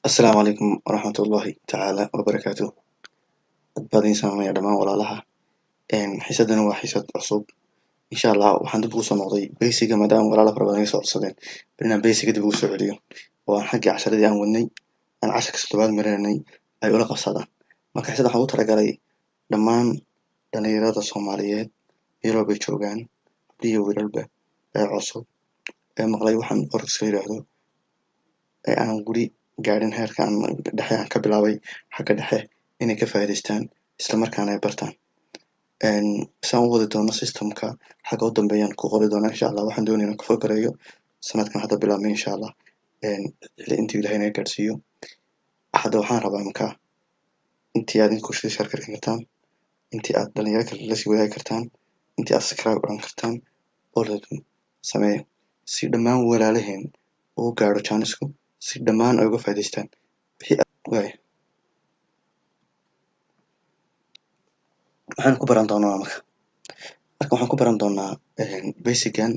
السلام عليكم ورحمة الله تعالى وبركاته. badbaadin saamaya dhammaan walaalaha xiisadana waa xiisad cusub insha Allah waxaan dib ugu soo noqday basiga maadaama walaalo fara badan ay soo codsadeen inaan basiga dib ugu soo celiyo oo aan xaggii casharadii aan wadnay aan casharka toddobaad marinay ay ula qabsadaan marka xiisada waxaan u talagalay dhammaan dhalinyarada Soomaaliyeed meel walba ay joogaan iyo wiilalba ee cusub ee maqlay waxaan qorska yiraahdo ee aan guri gaadhin heerka aan dhexe aan ka bilaabay xagga dhexe inay ka faa'iidaystaan isla markaana ay bartaan saan u wadi doono systemka xagga u dambeeyaan ku qori doona insha Allah waxaan doonayaa inaan ka fogareeyo sanadkan hadda bilaabmay insha Allah intii Ilaahay naga gaarsiiyo hadda waxaan rabaa markaa intii aad ku share karin kartaan intii aad dhalinyaro kale la sii wadaagi kartaan intii aad subscribe oran kartaan oo samee si dhammaan walaalaheen uu gaaro channel-ku si dhammaan ay uga faa'iidaystaan waxaan ku baran doonaa marka waxaan ku baran doonaa basican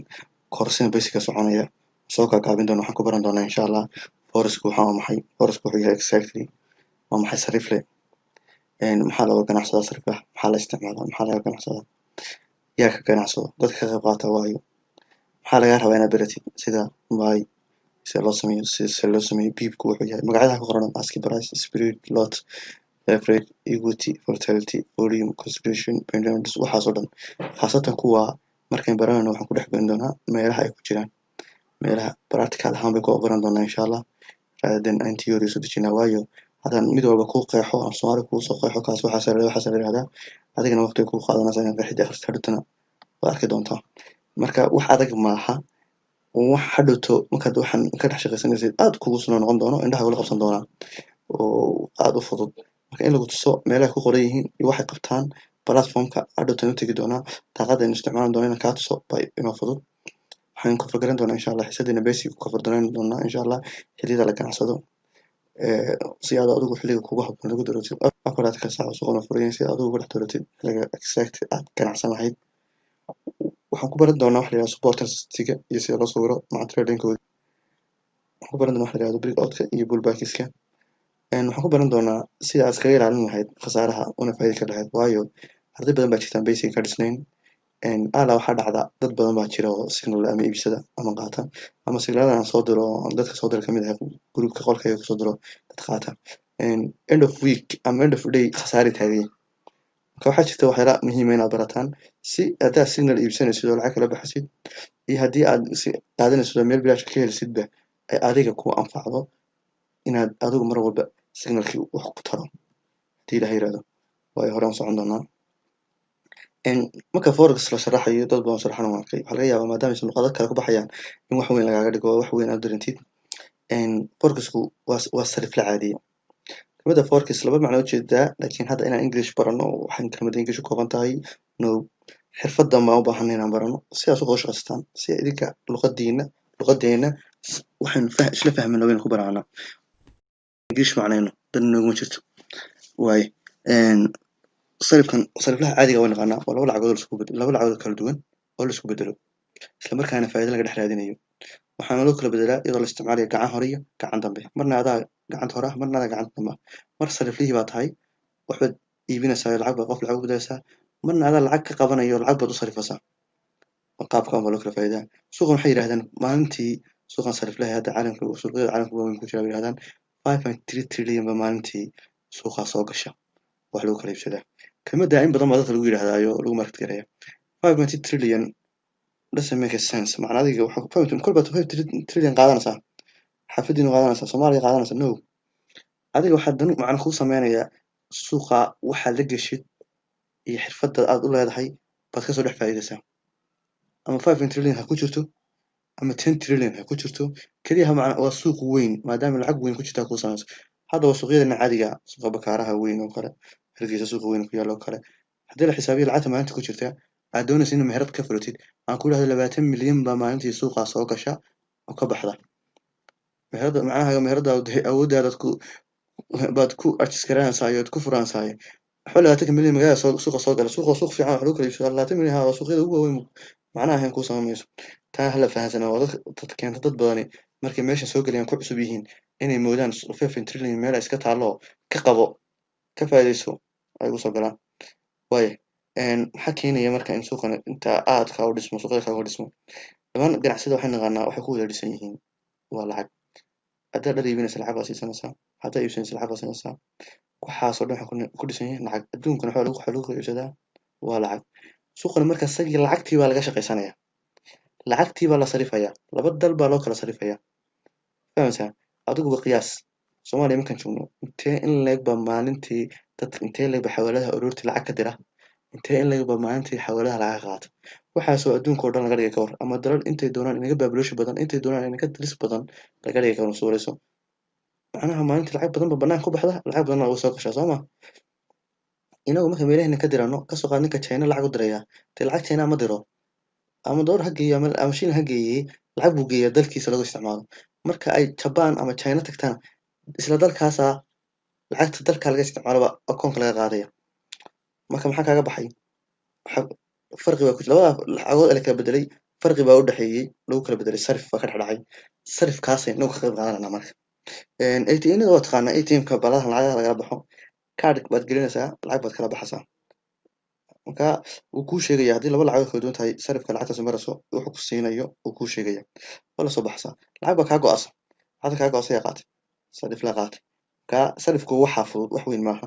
koorsada basica soconaya soo gaabin doona waxaan ku baran doonaa insha Allah forex-ku waxa maxay forex-ku wuxuu yahay exactly waa maxay sarifle maxaa lagu ganacsadaa sarifka maxaa la isticmaalaa maxaa laga ganacsadaa yaa ka ganacsado dadka ka qayb qaata waayo maxaa laga rabaa inaad baratid sida buy sida loo sameeyo beepku wuxuu yahay magacyada ku qoran asking price spirit lot average equity volatility volume concentration pendulums waxaas oo dhan khaasatan kuwa markaan baranayno waxaan ku dhex gayn doonaa meelaha ay ku jiraan meelaha practical ahaan bay ku baran doonaa insha Allah raadan aan theory soo dejinaa waayo hadan mid walba ku qeexo aan Soomaali ku soo qeexo kaas waxaa la yiraahdaa adigana waqti ku qaadanaysa inaad qeexid akhristo waa arki doontaa marka wax adag maaha wax hadhowto markaad waxaan ka dhex shaqaysanaysid aad kugu soo noqon doono indhaha wala qabsan doonaa oo aad u fudud marka in lagu tuso meelaha ku qoran yihiin iyo waxay qabtaan platformka hadhowto inuu tagi doonaa daaqada in isticmaalan doonaa inaan ka tuso bay inoo fudud waxaan ku fakran doonaa insha Allah xiisadina basic ku fardayn doonaa insha Allah xilliga la ganacsado si aad adigu xilliga kugu habboon lagu darootid afaraad ka saac soo qona furayeen si aad ugu dhex dooratid xilliga exact aad ganacsan lahayd waxaan ku baran doonaa wax la yiraahdo support statistics iyo sida loo sawiro maca trading-kooda waxaan ku baran doonaa wax la yiraahdo breakout-ka iyo pullback-iska waxaan ku baran doonaa sida aad iskaga ilaalin lahayd khasaaraha una faa'iido ka lahayd waayo arday badan baa jirtaan basic ka dhisnayn ala waxaa dhacda dad badan baa jira oo signal ama iibsada ama qaata ama signalada aan soo diro dadka soo diro kamid ah groupka qolkayga ku soo diro dad qaata end of week ama end of day khasaari taagay marka waxaa jirta waxyaala muhiim ah inaad barataan si aad signal iibsanaysid oo lacag kala baxaysid iyo haddii aad qaadanaysid meel bilaash ka helisidba ay adiga ku anfacdo inaad adigu mar walba signalkii wax ku taro hadii Ilaahay yiraahdo way horaan socon doonaa marka forex la sharaxayo dad badan sharaxan waxa laga yaabaa maadaama ay luqado kale ku baxayaan in wax weyn lagaaga dhigo wax weyn aad darintid forex-ku waa sarif la caadiyo kelmadda forex laba macno u jeedaa laakiin hadda inaan English barano waxaan kelmadda English ku kooban tahay no xirfadda ma u baahan inaan barano sidaas uga shaqaystaan si idinka luqadeena waxaan isla fahmano weyn ku baraana English macnayno dan noogu jirto way sariflaha caadiga waa naqaanaa waa laba lacagood kala duwan oo la isku bedelo isla markaana faa'iido laga dhex raadinayo waxaana loo kala bedelaa iyadoo la isticmaalayo gacan hore iyo gacan dambe marna adaa gacanta hore marna adaa gacanta dambe mar sariflihii baa tahay waxbaad iibinaysaa lacag baad qof lacag u bedelaysaa marna adaa lacag ka qabanayo lacag baad u sarifaysaa qaabkan waa loo kala faa'iidaa suuqan waxay yiraahdaan maalintii suuqan sariflaha hadda suuqyada caalamka waaweyn ku jira yiraahdaan 5.3 trillion ba maalintii suuqa soo gasha wax lagu kala iibsadaa kelmadda in badan baa dadka lagu yiraahdaayo lagu market gareeyaa 5.3 trillion doesn't make sense macnaheedu waxa fahmtum kolba 5 trillion qaadanaysaa xafidina qaadanaysaa Soomaaliya qaadanaysaa no adiga waxa dan macna ku sameeynaya suuqa waxa la gashid iyo xirfadda aad u leedahay baad ka soo dhex faa'iidaysaa ama 5 trillion ha ku jirto ama 10 trillion ha ku jirto kaliya macna waa suuq weyn maadaama lacag weyn ku jirta ku samayso hadda waa suuqyada caadiga suuqa bakaaraha weyn oo kale halkiisa suuq weyn ku yaalo kale hadii la xisaabiyo lacagta maalinta ku jirta aad doonaysid in meherad ka furtid aan ku yiraahdo 20 milyan ba maalintii suuqa soo gasha oo ka baxda meherada awoodaada baad ku artiskaranaysaa iyo ku furanaysaa xoolo 20 milyan magaalada suuqa soo gala suuq fiican wax lagu kala iibsado 20 milyan ha suuqyada ugu weyn macnaha ahaan ku sameeyso taa hala fahansana waa dad keenta dad badan markay meesha soo galayaan ku cusub yihiin inay moodaan 5 trillion meel ay iska taalo ka qabo ka faa'iidayso ay ugu soo galaan. Waayo maxaa keenaya marka in suuqan inta aadka u dhismo suuqyada u dhismo dhamaan ganacsiyada waxay naqaanaa waxay ku wada dhisan yihiin waa lacag. haddaad dhar iibinaysa lacag baa siisanaysaa, haddaad iibsanaysa lacag baa siinaysaa, waxaasoo dhan waxay ku dhisan yihiin lacag. adduunkana waxa lagu kala iibsadaa waa lacag. suuqan marka isagii lacagtii baa laga shaqaysanaya, lacagtii baa la sarifaya, laba dal baa loo kala sarifaya. fahamsaa? adiguba qiyaas Soomaaliya markaan joogno intee in leeg baa maalintii dadka intee leeg baa xawaaladaha aroortii lacag ka dira, intee in leeg baa maalintii xawaaladaha lacag qaata. waxaasoo adduunka oo dhan laga dhigay ka hor ama dalal intay doonaan inaga baabulasho badan intay doonaan inaga dilis badan laga dhigay ka hor suurayso. macnaha maalintii lacag badan baa banaanka ku baxda, lacag badan lagu soo gashaa soo ma. inagu marka meelahayna ka dirano kasoo qaad ninka China lacag u diraya dee lacag China ma diro ama door ha geeyo ama Shiin ha geeyey lacag buu geeyaa dalkiisa lagu isticmaalo. marka ay Japan ama China tagtaan isla dalkaasaa lacagta dalka laga isticmaaloba akoonka laga qaadaya. marka maxaa kaaga baxay farqi baa ku jira labada lacagood ee la kala bedelay, farqi baa u dhexeeyey lagu kala bedelay sarif baa ka dhex dhacay. sarifkaasay inagu ka qayb qaadanayna marka. ATM-nada waa taqaanaa ATM-ka balaha lacagaha lagala baxo card baad gelinaysaa lacag baad kala baxaysaa. marka wuu kuu sheegaya haddii laba lacagood kala duwan tahay sarifka lacagtaas marayso wuxuu ku siinayo wuu kuu sheegaya waa lasoo baxaysaa. lacag baa kaa go-asa lacagta kaa go-asa yaa qaatay sarif la qaatay. marka sarifku waxaa fudud wax weyn maaha.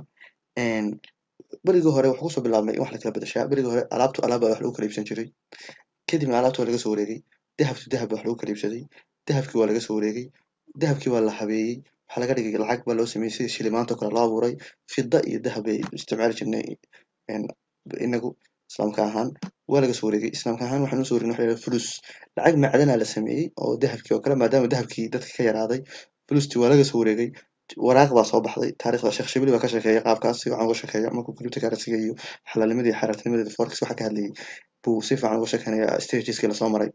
berigii hore wuxuu kusoo bilaabmay in wax la kala bedeshaa. berigii hore alaab baa wax lagu kala iibsan jiray, kadibna alaabta waa laga soo wareegay, dahab baa wax lagu kala iibsaday, dahabkii waa laga soo wareegay, dahabkii waa la habeeyey, waxaa laga dhigay lacag baa loo sameeyey sidii shilimaanta oo kale loo abuuray. fida iyo dahab bay isticmaali jirnay inagu islaamka ahaan waa laga soo wareegay. islaamka ahaan waxaan usoo wareegnay waxa la yidhahdo fulus, lacag macdanaa la sameeyey oo dahabkii oo kale maadaama dahabkii dadka ka yaraaday fulustii waa laga soo wareegay. waraaq baa soo baxday taariikhda sheekh shibili baa ka sheekeeya qaabkaas si fiican uga sheekeeya markuu cryptocurrency-ga iyo xalaalnimadii iyo xaaraantinimadii forex waxa ka hadlayay buu si fiican uga sheekeynaya stageska lasoo maray.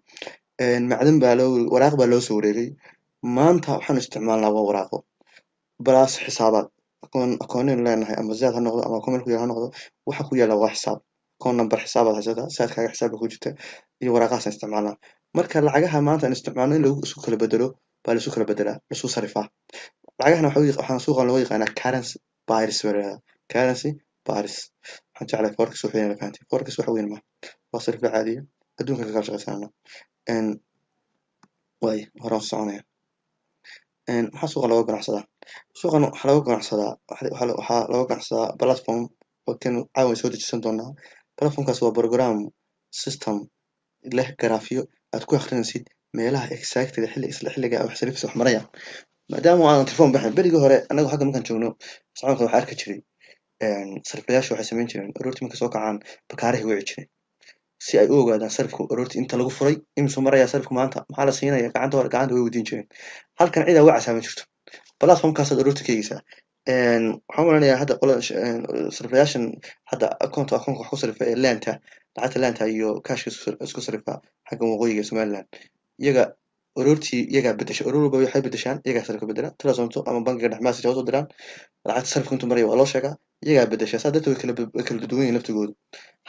macdan baa waraaq baa loo soo wareegay. maanta waxaan isticmaalnaa waa waraaqo balaas xisaabaad akoonaynu leenahay ama zaad ha noqdo ama akoon meel ku yaala ha noqdo waxa ku yaala waa xisaab akoon number xisaabaad haysataa saadkaaga xisaabka ku jirta iyo waraaqahaasaan isticmaalnaa. marka lacagaha maanta aan isticmaalno in lagu isu kala bedelo baa laisu kala bedelaa laisu sarifaa. lacagahana waxaan suuqan loo yaqaanaa currency pairs baa layihahdaa currency pairs. waxaan jeclahay forex wax weyn la fahantay forex wax weyn maaha waa sarif la caadiya adduunka ka kala shaqaysanana. waay horaan soconaya. maxaa suuqan looga ganacsadaa? suuqan waxaa looga ganacsadaa waxaa looga ganacsadaa platform oo kan caawa soo dejisan doonaa. platformkaas waa program system leh garaafiyo aad ku akhrinaysid meelaha exactly xilliga wax sarifkiisa wax maraya. maadaama aanan telefoon baxin berigii hore anagu xagga markaan joogno soconka waxaa arki jiray sariflayaashu waxay samayn jireen aroortii markay soo kacaan bakaarahay wici jireen si ay u ogaadaan sarifku aroortii inta lagu furay imisuu marayaa sarifku maanta maxaa la siinaya gacanta way weydiin jireen. halkan cidaa wacaysaa ma jirto platformkaasaad aroortii ka eegaysaa. waxaan maleynayaa hadda sariflayaashan hadda akoonka wax ku sarifa ee lanta lacagta lanta iyo kashka isku sarifa xagga waqooyiga somaliland iyaga aroortii iyagaa bedesha aroor walba waxay bedeshaan iyagaa sarifka bedela telesoonto ama bankiga dhex message hoos u diraan lacagta sarifka intuu maraya waa loo sheegaa iyagaa bedesha saa darteed way kala duwan yihiin laftigoodu.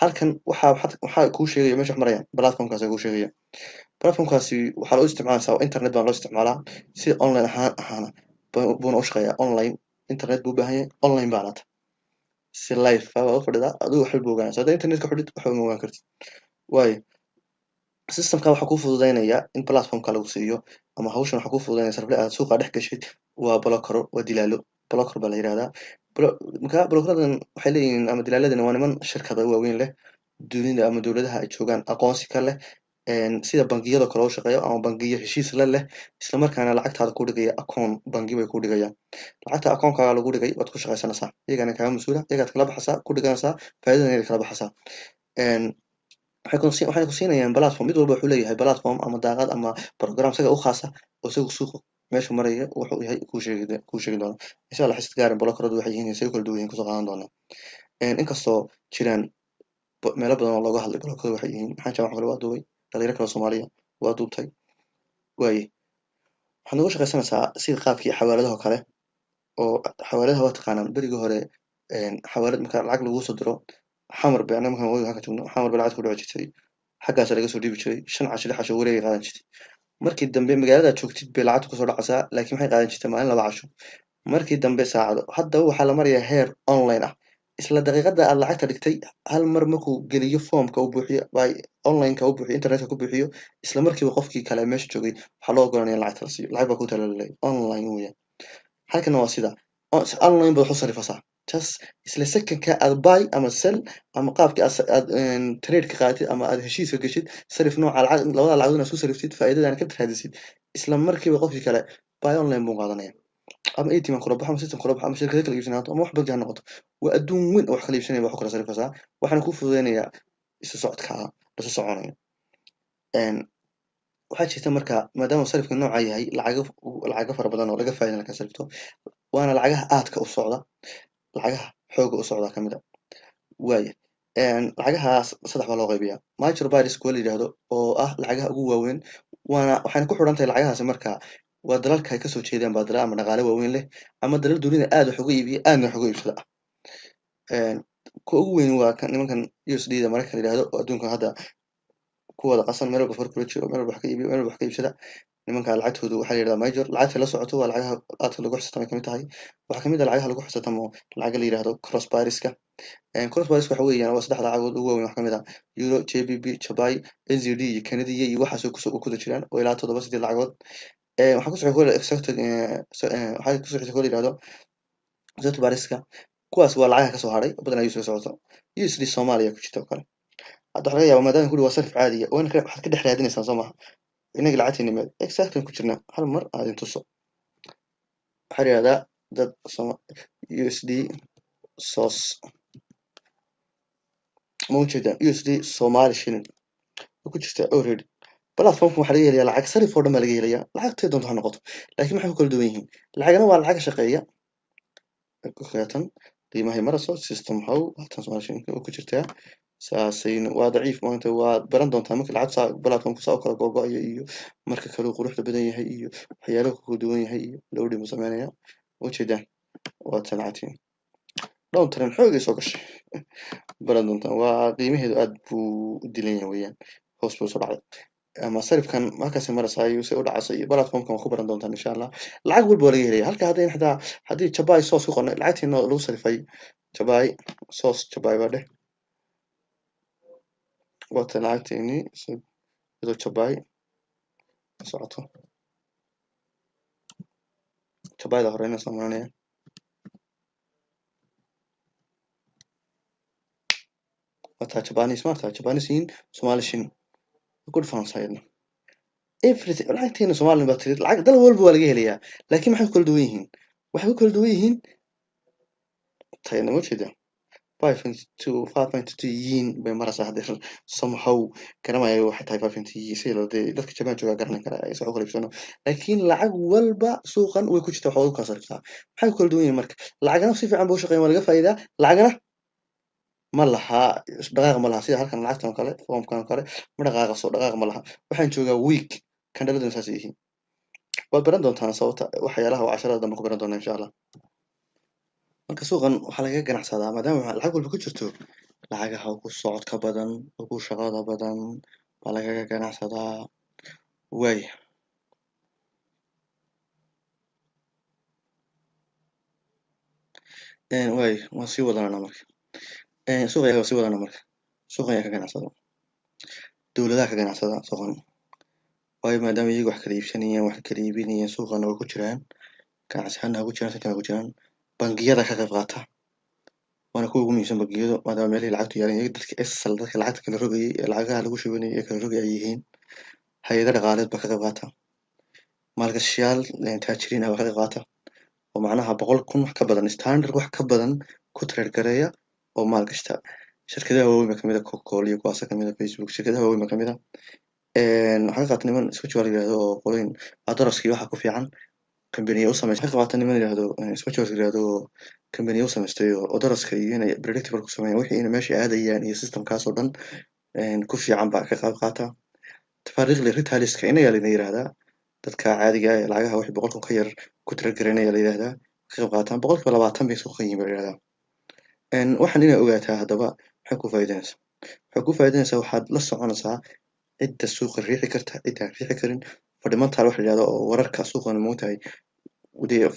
halkan waxaa kuu sheegaya meesha wax marayaan platformkaas kuu sheegaya. platformkaasi waxaa loo isticmaalaa internet baa loo isticmaalaa si online ahaana buuna u shaqeeyaa online internet buu u baahan yahay online baa laata si live baa u fadhidaa adigu wax walba ogaanaysa hadda internetka xidhid waxba ma ogaan kartid. waayo systemka waxaa kuu fududeynaya in platformka lagu siiyo ama hawshan waxaa kuu fududeynaya sarifle aad suuqa dhex gashid waa blokero waa dilaalo bloker baa la yihahdaa. marka blokeradan waxay leeyihiin ama dilaaladana waa niman shirkada waaweyn leh dunida ama dowladaha ay joogaan aqoonsi ka leh sida bangiyada kale u shaqeeyo ama bangiyo heshiis la leh isla markaana lacagtaada ku dhigaya akoon bangi bay ku dhigayaan. lacagta akoonkaaga lagu dhigay waad ku shaqaysanaysaa iyagana kaaga mas-uula iyagaad kala baxaysaa ku dhiganaysaa faa'iidadana iyaga kala baxaysaa. waxay ku siinayaan platform mid walba wuxuu leeyahay platform ama daaqad ama program isaga u khaasa oo isagu suuqa meeshu maraya wuxuu yahay kuu sheegi doona insha allah xisad gaarin blokeradu waxay yihiin say u kala duwan yihiin kusoo qaadan doonaa. inkastoo jiraan meelo badan oo looga hadlay blokeradu waxay yihiin maxaan jeclaan kale waa duubay dhalinyaro kale Soomaaliya waa duubtay. waaye waxaad uga shaqaysanaysaa sida qaabkii xawaaladaha kale oo xawaaladaha waa taqaanaan berigii hore xawaalad marka lacag lagu soo diro xamar bay anaga markaan waqooyiga ka joogno xamar bay lacag ku dhici jirtay xaggaas laga soo dhiibi jiray 5 casho 6 casho wareegay qaadan jirtay. markii dambe magaalada joogtid bay lacagta kusoo dhacaysaa laakiin waxay qaadan jirtay maalin 2 casho markii dambe saacado haddaba waxaa la marayaa heer online ah isla daqiiqada aad lacagta dhigtay hal mar markuu geliyo foomka uu buuxiyo by onlineka uu buuxiyo internetka ku buuxiyo isla markiiba qofkii kale meesha joogay waxaa loo ogolanaya in lacagta la siiyo lacag baa ku talalay online weeyaan halkana waa sida online baad wax u sarifaysaa just isla secondka aad buy ama sell ama qaabkii aad trade ka qaadatid ama aad heshiiska gashid sarif nooca lacag labada lacagood inaad isku sariftid faa'iidadana ka raadisid isla markiiba qofkii kale buy online buu qaadanaya ama ATM kula baxo ama system kula baxo ama shirkado kala iibsanaato ama wax bangi ha noqoto waa adduun weyn oo wax kala iibsanaya wax u kala sarifaysaa waxaana kuu fududeynayaa isu socodka isu soconayo waxaa jirta marka maadaama sarifka nooca yahay lacago fara badan oo laga faa'iido marka sarifto waana lacagaha aadka u socda lacagaha xooga u socda kamid ah waaya lacagahaas saddex baa loo qaybiyaa major baris kuwa la yidhaahdo oo ah lacagaha ugu waaweyn waxayna ku xidhan tahay lacagahaasi marka waa dalalka ay kasoo jeedaan baa dalal ama dhaqaale waaweyn leh ama dalal dunida aad wax uga iibiya aadna wax uga iibsada ah kuwa ugu weyn waa nimankan USD da maraykanka la yidhaahdo oo adduunka hadda kuwada qasan meel walba farkula jiro meel walba wax ka iibiyo meel walba wax ka iibsada nimanka lacagtoodu waxaa la yidhahdaa major lacagta la socoto waa lacagaha aadka lagu xisatamo kamid tahay waxaa kamid ah lacagaha lagu xisatamo lacaga la yidhaahdo cross bariska cross bariska waxa weeyaan waa saddex lacagood ugu waaweyn wax kamid ah euro JBP Jabai NZD iyo Canadian iyo waxaas oo kuda jiraan oo ilaa 7 lacagood waxaa ku socda kuwa exotic waxaa ku socda kuwa la yidhaahdo exotic bariska kuwaas waa lacagaha kasoo haray badan ayuu soo socoto USD Soomaaliya ku jirta oo kale hadda waxa laga yaabaa maadaama kuli waa sarif caadi ah waxaad ka dhex raadinaysaan soo maha inaga lacagteena meel exactly ku jirna hal mar aad tuso waxaa la yidhahdaa dad USD sos ma ujeedaan USD Somali shilling ku jirta already platformka waxaa laga helayaa lacag sarif oo dhan baa laga helayaa lacagtay doonto ha noqoto laakiin maxay ku kala duwan yihiin lacagana waa lacag shaqeeya ku khayatan qiimahay maraso system how tan Somali shilling ku jirtaa saasayna waa daciif maanta waa baran doontaa marka lacagta platformka saa u kala googo'ayo iyo marka kale uu quruxda badan yahay iyo waxyaalaha ku duwan yahay iyo loading uu sameynaya ujeedaan waa tan lacagtiin down trend xoogay soo gashay baran doontaa waa qiimaheedu aad buu u dilan yahay weeyaan hoos buu soo dhacay ama sarifkan markaas marasayo si u dhacay iyo platformkan ku baran doontaan insha Allah lacag walba waa laga helaya halka hadii Jabai sauce ku qornay lacagtiina lagu sarifay Jabai sauce Jabai waa dheh wata lacagteeni sidoo Jabai socoto Jabai da horeyna Soomaaliya wata Japanese in Somali shin good fun sayna everything lacagteena Soomaaliya baa tirid lacag dal walba waa laga helayaa laakiin maxay kala duwan yihiin waxay kala duwan yihiin tayna ma jeeda 5.2 yin bay maraysaa hadda somehow garamayo waxay tahay 5.2 yin si dadka Japan jooga garanay kara ay soo qalibsano laakiin lacag walba suuqan way ku jirtaa waxa uu ka sariftaa maxay kala duwan yihiin marka lacagana si fiican buu shaqeeyay waa laga faa'iidaa lacagana ma laha dhaqaaq ma laha sida halkan lacagtan kale foomkan kale ma dhaqaaqa soo dhaqaaq ma laha waxaan joogaa week kan dhaladana saas yihiin waa baran doontaan sababta waxyaalaha oo casharada dambe ku baran doonaa insha Allah marka suuqan waxa laga ganacsadaa maadaama lacag walba ku jirto lacagaha ugu socodka badan ugu shaqada badan baa laga ganacsadaa way waan sii wadanaa marka suuqa sii wadana marka suuqa ayaa ka ganacsada dawladaha ka ganacsada suuqan waayo maadaama iyagu wax kala iibsanayaan wax kala iibinayaan suuqana way ku jiraan ganacsiyaana ku jiraan sakana ku jiraan bangiyada ka qayb qaata waana kuwa ugu muhiimsan bangiyadu maadaama meelihii lacagtu yaalan dadka asal dadka lacagta kala rogayay ee lacagaha lagu shubanayay ee kala rogay ay yihiin hay'ado dhaqaaleed baa ka qayb qaata maalgashiyaal taajiriin ah baa ka qayb qaata oo macnaha 100,000 wax ka badan standard wax ka badan ku trade gareeya oo maalgashta shirkadaha waaweyn kamid ah Coca-Cola iyo kuwaas kamid ah Facebook shirkadaha waaweyn kamid ah waxa qaata niman isku jawar yiraahdo oo qoloyin adaraskii waxa ku fiican company u sameeyay waxa qaata niman yiraahdo isku jawar yiraahdo company u sameystay oo daraska iyo inay predictable ku sameeyaan wixii inay meesha aadayaan iyo systemkaas oo dhan ku fiican baa ka qayb qaata tafaariiqda retailiska inay la yiraahdaa dadka caadiga ah ee lacagaha wixii 100,000 ka yar ku trade gareynaya la yiraahdaa ka qayb qaataan 20% bay suuqa yihiin la yiraahdaa waxaan inay ogaataa hadaba waxay ku faa'iideysaa waxaad la soconaysaa cidda suuqa riixi karta cidda riixi karin fundamental waxa la yidhahdo oo wararka suuqan moogtahay dee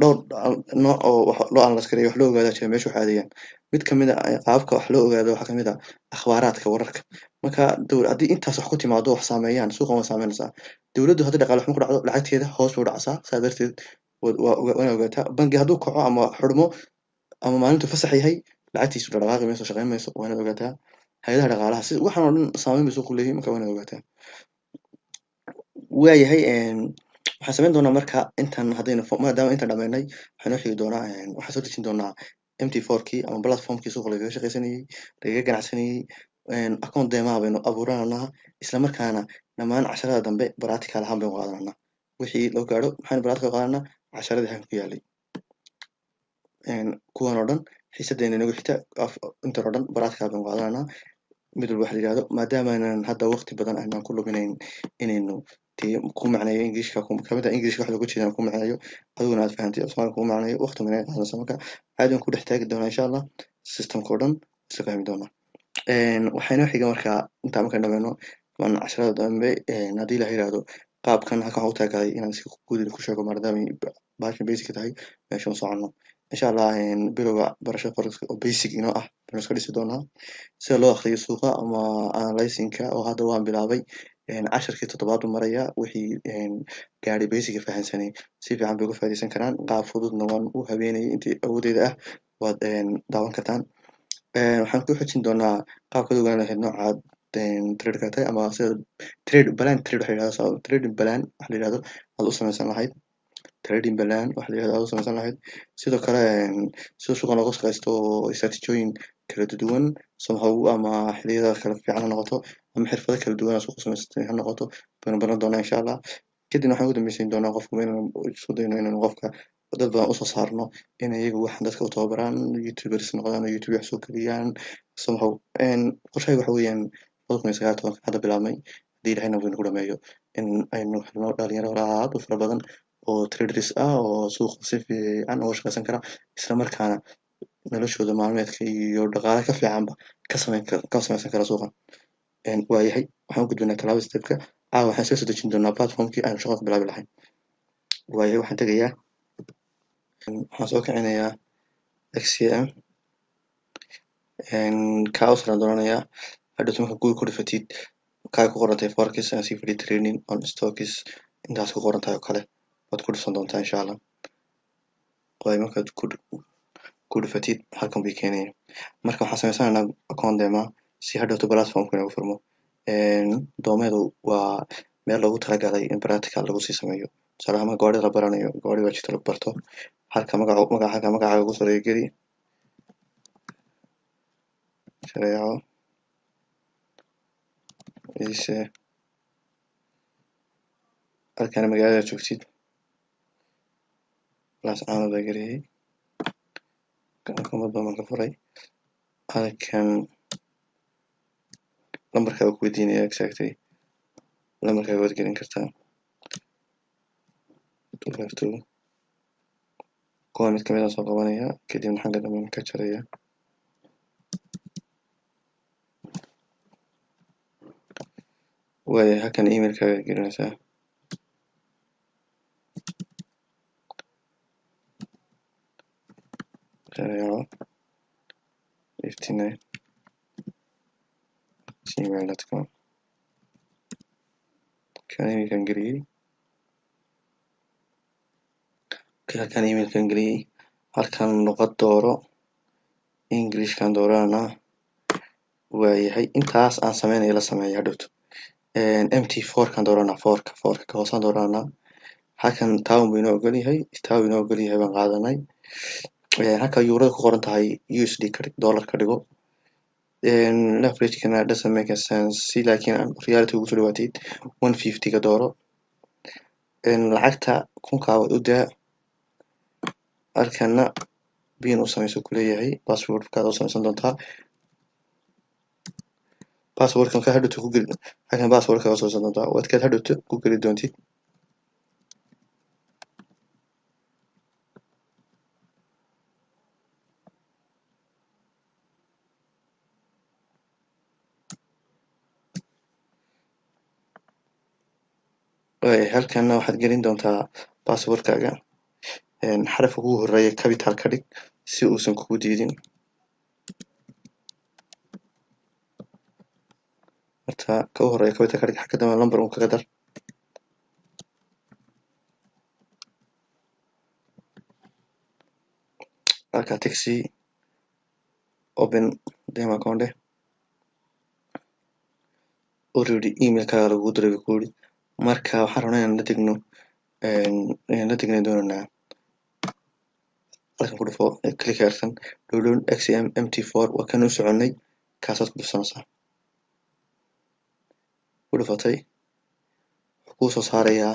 dhowr nooc oo wax loo analyse gareeyo wax loo ogaada jira meesha wax aadayaan. Mid kamid ah qaababka wax loo ogaado waxaa kamid ah akhbaaraadka wararka. Marka haddii intaas wax ku timaado wax saameeyaan suuqan way saameynaysaa. Dowladdu haddii dhaqaale xumo ku dhacdo lacagteeda hoos bay u dhacaysaa. Saa darteed waa ogaataa. Bangi hadduu kaco ama xidhmo ama maalintuu fasax yahay lacagtiisu dhaqaaqi mayso, shaqayn mayso, waa inaad ogaataa. Hay'adaha dhaqaalaha si waxaan oo dhan saameyn bay suuqa ku leeyihiin, marka waa inaad ogaataa. Waayahay waxaan samayn doonaa marka intan haddaynu maadaama intaan dhameynay waxaa inoo xigi doonaa waxaan soo dejin doonaa MT4kii ama platformkii suuqa lagaga shaqaysanayay, lagaga ganacsanayay. Account deemaha baynu abuurananaa, isla markaana dhammaan casharada dambe practical ahaan baynu qaadananaa. Wixii loo gaadho maxaynu practical qaadanaa casharadii halkan ku yaalay. Kuwan oo dhan xiisadeena inagu xigta intan oo dhan practical baynu qaadananaa. Mid walba waxa la yidhahdo maadaama aanan hadda waqti badan aanan ku luminayn inaynu ku macneeyo Englishka kamid ah Englishka wax looga jeedana ku macneeyo adiguna aad fahantay Soomaaliga ku macneeyo waqti ma qaadanayso. Marka aad ku dhex taagi doonaa insha Allah systemka oo dhan isla fahmi doonaa. Waxaa inoo xiga marka intaan markaan dhameyno casharada dambe haddii la yiraahdo qaabkan halkan waxaan u talagalay inaan si guud ku sheego maadaama bahashan basic tahay meesha u soconno. Insha Allah bilowga barashada forex oo basic inoo ah baynu iska dhisi doonaa. Sida loo akhriyo suuqa ama analyzing-ka oo hadda waan bilaabay. Casharkii 7aad u maraya wixii gaadhay basic fahansanay si fiican bay uga faa'iideysan karaan. Qaab fududna waan u habeenayay intii awoodeyda ah waad daawan kartaan. Waxaan ku xojin doonaa qaabka aad ogaan lahayd nooca trade-ka tahay ama sida trade plan trade waxa la yidhahdo trading plan waxa la yidhahdo aad u samaysan lahayd. Trading plan waxa la yidhahdo aad u samaysan lahayd. Sidoo kale sida suuqa looga shaqaysto istaraatiijiyooyin kala duwan somehow ama xilliyada kala fiican ha noqoto ama xirfado kala duwan oo suuqa samaysatay ha noqoto baynu baran doonaa insha Allah. Kadibna waxaan ugu dambaysiin doonaa qofka inaan isku dayno inaan qofka dad badan usoo saarno in iyagu waxaan dadka u tababaraan youtubers noqdaan oo YouTube wax soo geliyaan somehow. Qorshahaygu waxa weeyaan 2019 hadda bilaabmay haddii Ilaahayna uu nagu dhameeyo in aynu helno dhalinyaro aad u fara badan oo traders ah oo suuqa si fiican uga shaqaysan kara isla markaana noloshooda maalmeedka iyo dhaqaale ka fiicanba ka samaysan kara suuqa. Waayahay waxaan u gudbinaa talaabada stepka waxaan soo dejin doonaa platformkii aynu shaqada ku bilaabi lahayn. Waayahay waxaan tegayaa waxaan soo kicinayaa XCM kaos aan doonanayaa hadhowto marka Google ku dhufatid kaa ku qoran tahay forex and CFD training on stocks intaas ku qoran tahay oo kale waad ku dhufan doontaa insha Allah. Waayo markaad ku dhufatid halkan bay keenaya. Marka waxaan samaysanaynaa account deema si hadhowto platformka inagu furmo. Doomeedu waa meel loogu talagalay in practical lagu sii sameeyo. Tusaale ahaan gawaarida la baranayo gawaari baa jirta lagu barto halka magacaaga ugu soo geli shareeco ise halkan magaalada joogtid plus caano baa geliyay kamad baan ka furay halkan lambarka ku weydiinaya exactly lambarka waad gelin kartaa 252 kuwa mid kamid ah soo qabanaya kadibna xagga dambe ka jaraya. Waayahay halkan emailkaaga gelinaysaa shareeco 59 gmail.com kan emailkan geliyay halkan emailkan geliyay halkan luqad dooro Englishkan dooranaa. Waayahay intaas aan sameynayo la sameeyo hadhowto. MT4 kan dooranaa foorka ka hoosaan dooranaa halkan town buu inoo ogol yahay baan qaadanay. Halka eurada ku qoran tahay USD dollar ka dhigo. Leverage-kana doesn't make sense si laakiin reality ugu soo dhawaatid 150 ka dooro. Lacagta 1000 u daa halkana bin u samayso ku leeyahay password-kaada u samaysan doontaa. Password-kan ka hadhowto ku geli halkan password-ka u samaysan doontaa waad ka hadhowto ku geli doontid. halkana waxaad gelin doontaa passwordkaaga xarafka ugu horeeya capital ka dhig si uusan kugu diidin. Horta ka u horeeya capital ka dhig, xagga dambe number un kaga dar. Halkaa taxi open demo account already emailkaaga lagugu diray buu ku yidhi. Marka waxaan rabnaa inaan la tegno doonanaa halkan ku dhufo click heersan download XML MT4 waa kan u soconay kaasaad ku dhufsanaysaa. Ku dhufatay wuxuu kuu soo saarayaa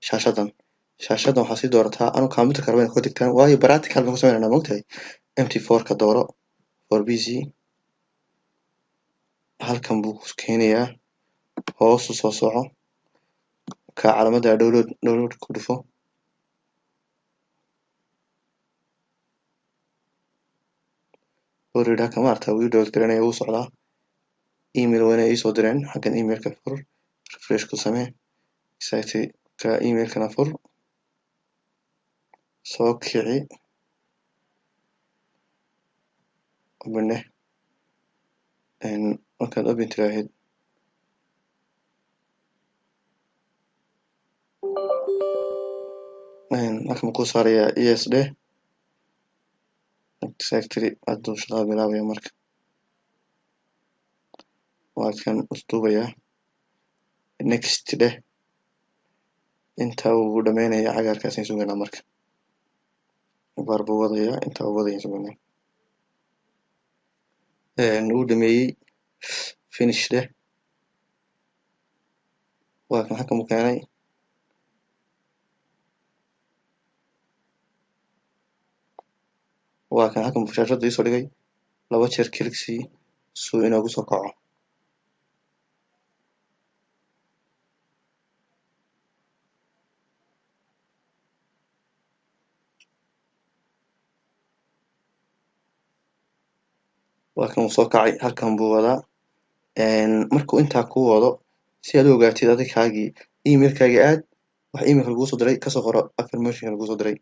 shaashadan waxaa sii doorataa anu computerka rabaa inaad ku digtaan waayo practical baan ku sameynaa moogtahay. MT4 ka dooro for PC halkan buu keenayaa hoos u soo soco ka calaamada download ku dhufo. already halkan ma aragtaa wuu download garanaya wuu socdaa. email waa inay ii soo direen xaggan emailka fur refresh ku samee site ka emailkana fur soo kici open markaad open tiraahid halkan buu kuu saarayaa ES dheh exactly hadduu shaqada bilaabaya marka waa kan usduubayaa next dheh inta uu dhameynaya cagaarkaasaan sugaynaa marka baar buu wadayaa inta uu wadaya sugaynaa uu dhameeyey finish dheh waa kan halkan buu keenay waa kan halkan buu shaashada iisoo dhigay 2 jeer click sii suu inoogu soo kaco. waa kan uu soo kacay halkan buu wadaa markuu intaa kuu wado si aad u ogaatid adikaagii emailkaagii aad wax emailka laguu soo diray kasoo qoro affirmation laguu soo diray.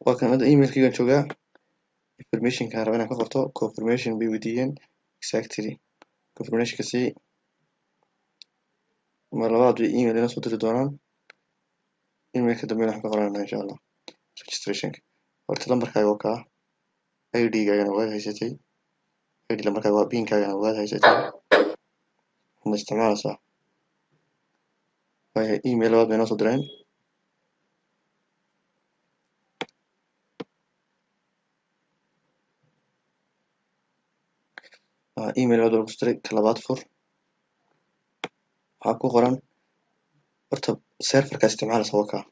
waa kan hadda emailkaygan joogaa informationka raba inaan ka qorto confirmation bay weydiiyeen exactly confirmationka sii mar labaad bay email ina soo diri doonaan emailka dambe waxaan ka qoranaa insha allah registrationka. horta lambarkaaga waa kaa ID-gaagana waad haysatay ID lambarkaaga waa PIN-kaagana waad haysatay ma isticmaalaysaa. waayahay email labaad bay noo soo direen email labaad lagu soo diray ka labaad fur waxaa ku qoran horta serverka isticmaalaysa waa kaa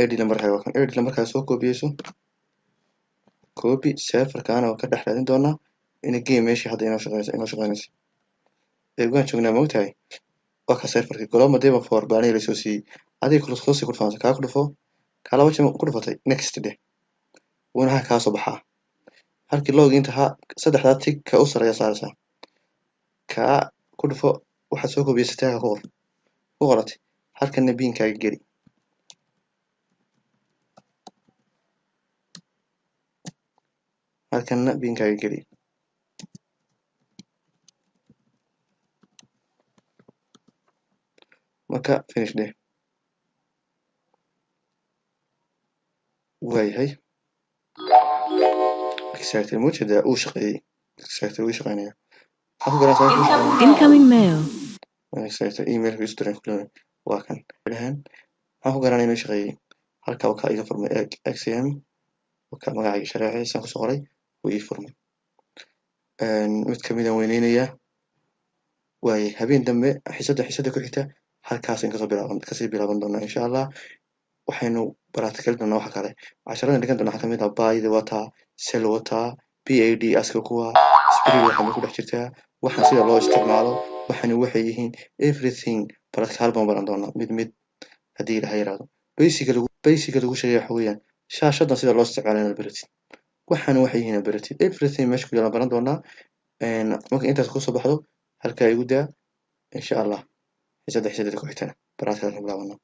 ID lambarkaaga waa kan ID lambarkaaga soo koobiyeyso copy serverkaana waa ka dhex raadin doonaa ina game meeshii hadda inoo shaqeynayso waan joognaa moogtahay waa ka serverkii Chrome demo for baaniya lasoo siiyey adiga kulusoosi ku dhufanaysa kaa ku dhufo kaa laba jeer ku dhufatay next dheh wuuna ha kaa soo baxaa halkii login tahaa saddexdaa tig ka u sareeya saaraysaa kaa ku dhufo waxaad soo koobiyeysataa ka ku qoratay halkanna PIN-kaaga geli halkanna PIN-kaaga geli marka finish dheh waayahay exactly muujada uu shaqeeyey exactly wuu shaqeynaya waxaan ku garanaysaa incoming mail exactly emailka isu diray kulana waa kan waxaan ku garanaya inuu shaqeeyey halka uu ka iga furmay XM ka magacayga shareecaysan ku soo qoray wuu ii furmay mid kamid aan weyneynayaa waaye habeen dambe xiisada ku xigta halkaasaan kasii bilaaban doonaa insha allah waxaynu practical doonaa waxa kale casharada dhigan doonaa waxaa kamid ah byda wataa sel wataa PAD aska kuwa spirit waxaa ku dhex jirtaa waxaan sida loo isticmaalo waxaana waxay yihiin everything practical baan baran doonaa mid haddii ilaha yiraahdo basiga lagu sheegay waxa weeyaan shaashadan sida loo isticmaalo inaad baratid waxaana waxay yihiin inaad baratid everything meesha ku yaala baran doonaa marka intaas kusoo baxdo halkaa igu daa insha allah xiisada ku xigtana barnaamijka ka bilaabano.